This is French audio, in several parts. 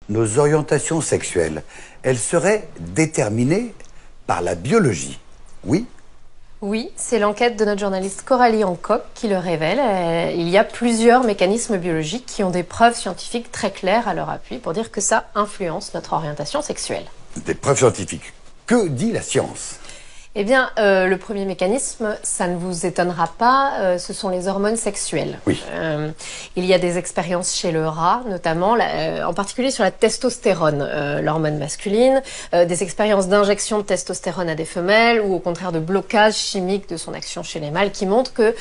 nos orientations sexuelles, elles seraient déterminées par la biologie, oui? Oui, c'est l'enquête de notre journaliste Coralie Hancock qui le révèle. Il y a plusieurs mécanismes biologiques qui ont des preuves scientifiques très claires à leur appui pour dire que ça influence notre orientation sexuelle. Des preuves scientifiques. Que dit la science? Eh bien, le premier mécanisme, ça ne vous étonnera pas, ce sont les hormones sexuelles. Oui. Il y a des expériences chez le rat, notamment, en particulier sur la testostérone, l'hormone masculine, des expériences d'injection de testostérone à des femelles ou au contraire de blocage chimique de son action chez les mâles qui montrent que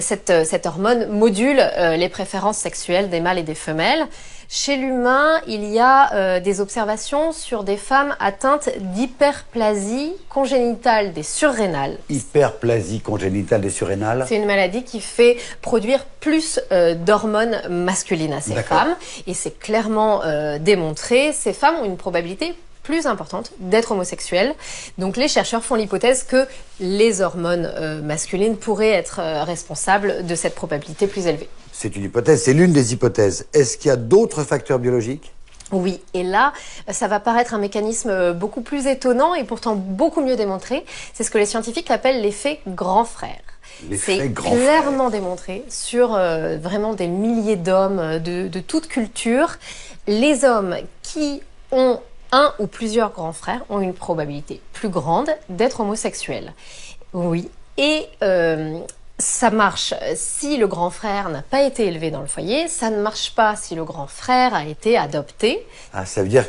cette hormone module les préférences sexuelles des mâles et des femelles. Chez l'humain, il y a des observations sur des femmes atteintes d'hyperplasie congénitale des surrénales. Hyperplasie congénitale des surrénales. C'est une maladie qui fait produire plus d'hormones masculines à ces femmes. Et c'est clairement démontré. Ces femmes ont une probabilité plus importante d'être homosexuelles. Donc les chercheurs font l'hypothèse que les hormones masculines pourraient être responsables de cette probabilité plus élevée. C'est une hypothèse, c'est l'une des hypothèses. Est-ce qu'il y a d'autres facteurs biologiques? Oui, et là, ça va paraître un mécanisme beaucoup plus étonnant et pourtant beaucoup mieux démontré. C'est ce que les scientifiques appellent l'effet grand frère. C'est clairement démontré sur vraiment des milliers d'hommes de toute culture. Les hommes qui ont un ou plusieurs grands frères ont une probabilité plus grande d'être homosexuels. Oui, et ça marche si le grand frère n'a pas été élevé dans le foyer, ça ne marche pas si le grand frère a été adopté. Ah, ça veut dire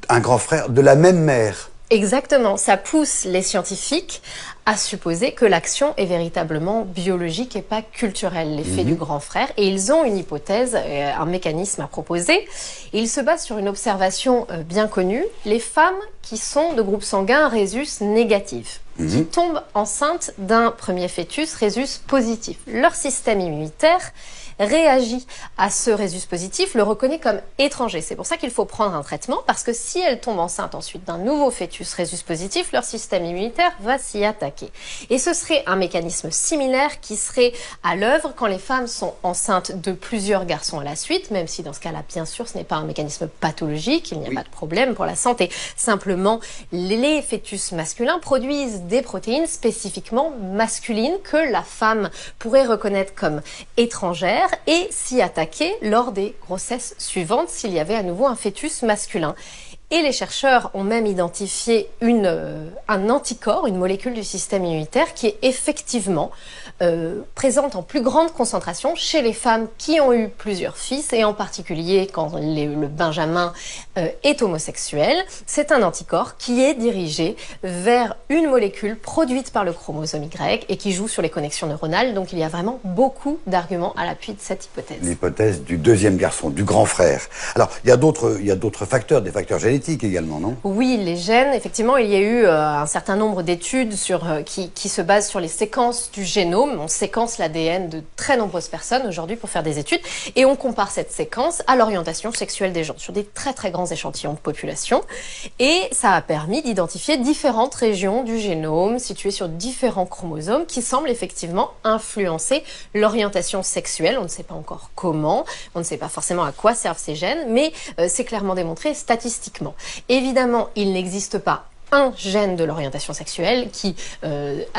un grand frère de la même mère. Exactement, ça pousse les scientifiques à supposer que l'action est véritablement biologique et pas culturelle, l'effet du grand frère. Et ils ont une hypothèse, un mécanisme à proposer. Et ils se basent sur une observation bien connue. Les femmes qui sont de groupe sanguin rhésus négatif, qui tombent enceintes d'un premier fœtus rhésus positif. Leur système immunitaire réagit à ce rhésus positif, le reconnaît comme étranger. C'est pour ça qu'il faut prendre un traitement, parce que si elles tombent enceintes ensuite d'un nouveau fœtus rhésus positif, leur système immunitaire va s'y attaquer. Et ce serait un mécanisme similaire qui serait à l'œuvre quand les femmes sont enceintes de plusieurs garçons à la suite, même si dans ce cas-là, bien sûr, ce n'est pas un mécanisme pathologique, il n'y a pas de problème pour la santé. Simplement, les fœtus masculins produisent des protéines spécifiquement masculines que la femme pourrait reconnaître comme étrangères et s'y attaquer lors des grossesses suivantes s'il y avait à nouveau un fœtus masculin. Et les chercheurs ont même identifié un anticorps, une molécule du système immunitaire qui est effectivement présente en plus grande concentration chez les femmes qui ont eu plusieurs fils et en particulier quand le benjamin est homosexuel. C'est un anticorps qui est dirigé vers une molécule produite par le chromosome Y et qui joue sur les connexions neuronales. Donc il y a vraiment beaucoup d'arguments à l'appui de cette hypothèse. L'hypothèse du deuxième garçon, du grand frère. Alors, il y a d'autres facteurs, des facteurs génétiques également, non? Oui, les gènes, effectivement, il y a eu un certain nombre d'études qui se basent sur les séquences du génome. On séquence l'ADN de très nombreuses personnes aujourd'hui pour faire des études et on compare cette séquence à l'orientation sexuelle des gens sur des très très grands échantillons de population. Et ça a permis d'identifier différentes régions du génome situées sur différents chromosomes qui semblent effectivement influencer l'orientation sexuelle. On ne sait pas encore comment, on ne sait pas forcément à quoi servent ces gènes, mais c'est clairement démontré statistiquement. Évidemment, il n'existe pas un gène de l'orientation sexuelle qui,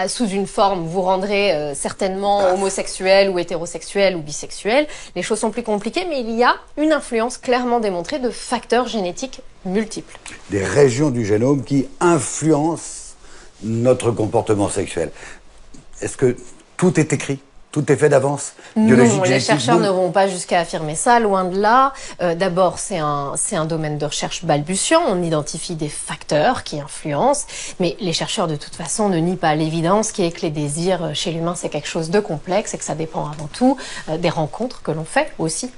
sous une forme, vous rendrait certainement homosexuel ou hétérosexuel ou bisexuel. Les choses sont plus compliquées, mais il y a une influence clairement démontrée de facteurs génétiques multiples. Des régions du génome qui influencent notre comportement sexuel. Est-ce que tout est écrit ? Tout est fait d'avance? Non, les chercheurs ne vont pas jusqu'à affirmer ça, loin de là. D'abord, c'est un domaine de recherche balbutiant. On identifie des facteurs qui influencent, mais les chercheurs, de toute façon, ne nient pas l'évidence qui est que les désirs chez l'humain, c'est quelque chose de complexe et que ça dépend avant tout des rencontres que l'on fait aussi